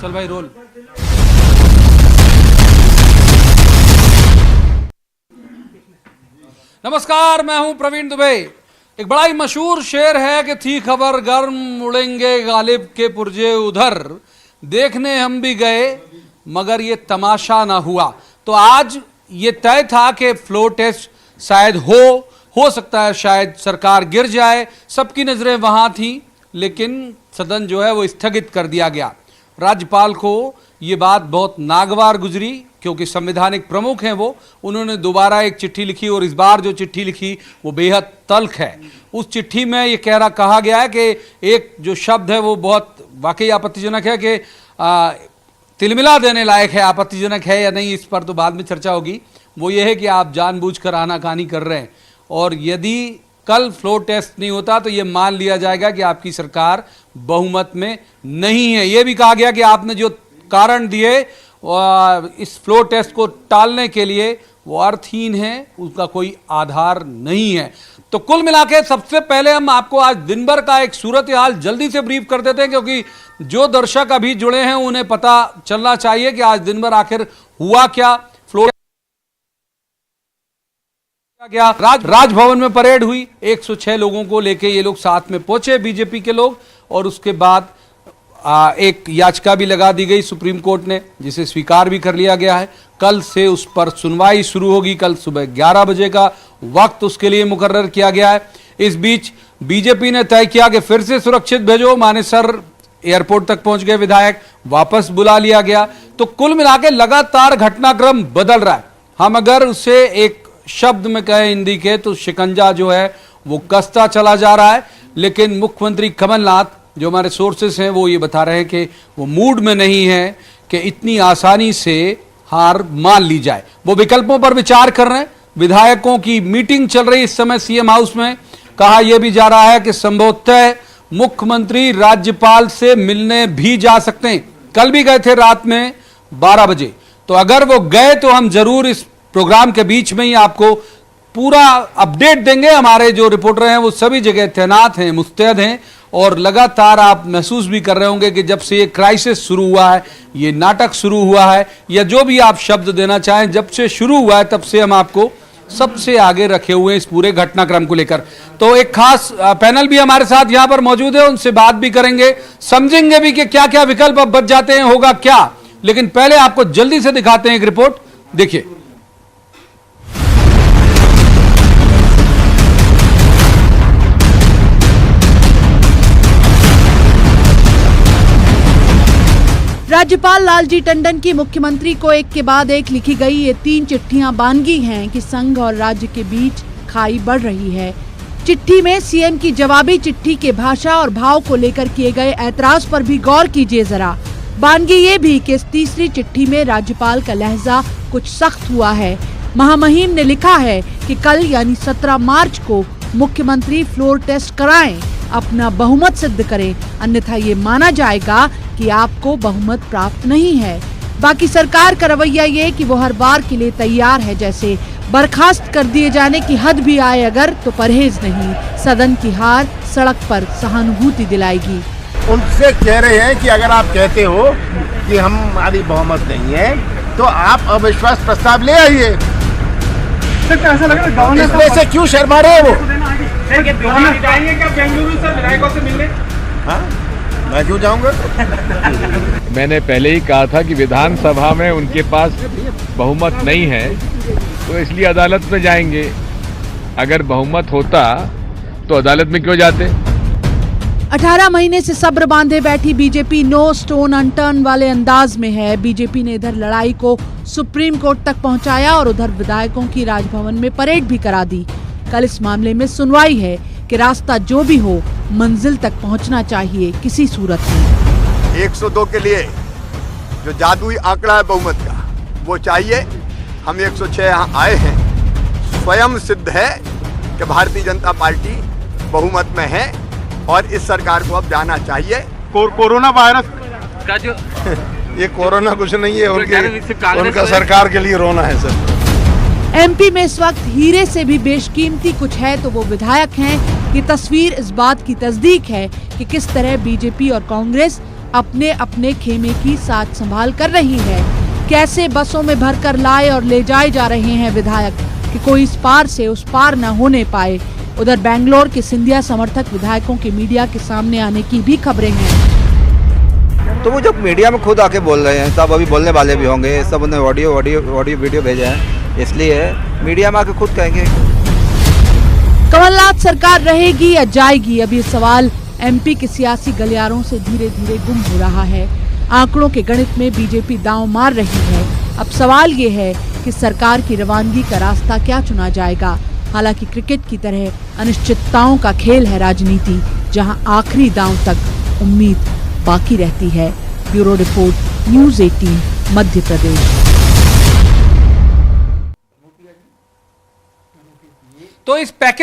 चल भाई रोल। नमस्कार, मैं हूं प्रवीण दुबे। एक बड़ा ही मशहूर शेर है कि थी खबर गर्म उड़ेंगे गालिब के पुर्जे उधर, देखने हम भी गए मगर ये तमाशा ना हुआ। तो आज ये तय था कि फ्लोर टेस्ट शायद हो सकता है शायद सरकार गिर जाए, सबकी नजरें वहां थी, लेकिन सदन जो है वो स्थगित कर दिया गया। राज्यपाल को ये बात बहुत नागवार गुजरी क्योंकि संवैधानिक प्रमुख हैं वो, उन्होंने दोबारा एक चिट्ठी लिखी और इस बार जो चिट्ठी लिखी वो बेहद तल्ख है। उस चिट्ठी में ये कहा गया है कि एक जो शब्द है वो बहुत वाकई आपत्तिजनक है कि तिलमिला देने लायक है। आपत्तिजनक है या नहीं इस पर तो बाद में चर्चा होगी। वो ये है कि आप जानबूझकर आनाकानी कर रहे हैं और यदि कल फ्लोर टेस्ट नहीं होता तो ये मान लिया जाएगा कि आपकी सरकार बहुमत में नहीं है। ये भी कहा गया कि आपने जो कारण दिए इस फ्लोर टेस्ट को टालने के लिए वो अर्थहीन है, उसका कोई आधार नहीं है। तो कुल मिलाकर सबसे पहले हम आपको आज दिन भर का एक सूरत हाल जल्दी से ब्रीफ कर देते हैं क्योंकि जो दर्शक अभी जुड़े हैं उन्हें पता चलना चाहिए कि आज दिन भर आखिर हुआ क्या। फ्लोर गया, राजभवन में परेड हुई, 106 लोगों को लेके ये लोग साथ में पहुंचे बीजेपी के लोग, और उसके बाद एक याचिका भी लगा दी गई सुप्रीम कोर्ट ने जिसे स्वीकार भी कर लिया गया है। कल से उस पर सुनवाई शुरू होगी। कल सुबह 11 बजे का वक्त उसके लिए मुकर्रर किया गया है। इस बीच बीजेपी ने तय किया कि फिर से सुरक्षित भेजो। मानेसर एयरपोर्ट तक पहुंच गए विधायक, वापस बुला लिया गया। तो कुल मिलाकर लगातार घटनाक्रम बदल रहा है। हम अगर उसे एक शब्द में कहें हिंदी के तो शिकंजा जो है वो कसता चला जा रहा है। लेकिन मुख्यमंत्री कमलनाथ जो हमारे सोर्सेस हैं वो ये बता रहे हैं कि वो मूड में नहीं है कि इतनी आसानी से हार मान ली जाए। वो विकल्पों पर विचार कर रहे हैं। विधायकों की मीटिंग चल रही इस समय सीएम हाउस में। कहा यह भी जा रहा है कि संभवतः मुख्यमंत्री राज्यपाल से मिलने भी जा सकते हैं। कल भी गए थे रात में 12 बजे। तो अगर वो गए तो हम जरूर इस प्रोग्राम के बीच में ही आपको पूरा अपडेट देंगे। हमारे जो रिपोर्टर हैं वो सभी जगह तैनात हैं, मुस्तैद हैं, और लगातार आप महसूस भी कर रहे होंगे कि जब से ये क्राइसिस शुरू हुआ है, ये नाटक शुरू हुआ है, या जो भी आप शब्द देना चाहें, जब से शुरू हुआ है तब से हम आपको सबसे आगे रखे हुए हैं इस पूरे घटनाक्रम को लेकर। तो एक खास पैनल भी हमारे साथ यहां पर मौजूद है, उनसे बात भी करेंगे, समझेंगे भी कि क्या क्या विकल्प अब बच जाते हैं, होगा क्या। लेकिन पहले आपको जल्दी से दिखाते हैं एक रिपोर्ट, देखिए। राज्यपाल लालजी टंडन की मुख्यमंत्री को एक के बाद एक लिखी गई ये 3 चिट्ठियां बानगी हैं कि संघ और राज्य के बीच खाई बढ़ रही है। चिट्ठी में सीएम की जवाबी चिट्ठी के भाषा और भाव को लेकर किए गए ऐतराज पर भी गौर कीजिए जरा। बानगी ये भी कि इस तीसरी चिट्ठी में राज्यपाल का लहजा कुछ सख्त हुआ है। महामहिम ने लिखा है कि कल यानी 17 मार्च को मुख्यमंत्री फ्लोर टेस्ट कराएं, अपना बहुमत सिद्ध करें, अन्यथा ये माना जाएगा कि आपको बहुमत प्राप्त नहीं है। बाकी सरकार का रवैया ये कि वो हर बार के लिए तैयार है, जैसे बर्खास्त कर दिए जाने की हद भी आए अगर तो परहेज नहीं। सदन की हार सड़क पर सहानुभूति दिलाएगी। उनसे कह रहे हैं कि अगर आप कहते हो कि हमारी बहुमत नहीं है तो आप अविश्वास प्रस्ताव ले आइए। ऐसा लग रहा है इसमें से क्यों शर्मा रहे हैं वो? बेंगलुरु से विधायकों से मिलने? हाँ, मैं क्यों जाऊंगा? मैंने पहले ही कहा था कि विधानसभा में उनके पास बहुमत नहीं है तो इसलिए अदालत में जाएंगे। अगर बहुमत होता तो अदालत में क्यों जाते? 18 महीने से सब्र बांधे बैठी बीजेपी नो स्टोन अनटर्न वाले अंदाज में है। बीजेपी ने इधर लड़ाई को सुप्रीम कोर्ट तक पहुंचाया और उधर विधायकों की राजभवन में परेड भी करा दी। कल इस मामले में सुनवाई है कि रास्ता जो भी हो मंजिल तक पहुंचना चाहिए किसी सूरत में। 102 के लिए जो जादुई आंकड़ा है बहुमत का वो चाहिए। हम 106 यहाँ आए हैं, स्वयं सिद्ध है कि भारतीय जनता पार्टी बहुमत में है और इस सरकार को अब जाना चाहिए। कोरोना वायरस का जो ये कोरोना कुछ नहीं है, उनका सरकार के लिए रोना है सर। एमपी में इस वक्त हीरे से भी बेशकीमती कुछ है तो वो विधायक हैं। ये तस्वीर इस बात की तस्दीक है कि किस तरह बीजेपी और कांग्रेस अपने अपने खेमे की साथ संभाल कर रही है। कैसे बसों में भरकर लाए और ले जाए जा रहे हैं विधायक कि कोई इस पार से उस पार न होने पाए। उधर बेंगलोर के सिंधिया समर्थक विधायकों के मीडिया के सामने आने की भी खबरें हैं। तो वो जब मीडिया में खुद आके बोल रहे हैं, सब अभी बोलने वाले भी होंगे, सब उन्हें ऑडियो वीडियो भेजे हैं, इसलिए मीडिया में आके खुद कहेंगे। कमलनाथ सरकार रहेगी या जाएगी, अब ये सवाल एमपी के सियासी गलियारों से धीरे धीरे गुम हो रहा है। आंकड़ों के गणित में बीजेपी दांव मार रही है। अब सवाल ये है कि सरकार की रवानगी का रास्ता क्या चुना जाएगा। हालांकि क्रिकेट की तरह अनिश्चितताओं का खेल है राजनीति, जहां आखिरी दांव तक उम्मीद बाकी रहती है। Bureau report, news 18, Madhya Pradesh. तो इस पैकेज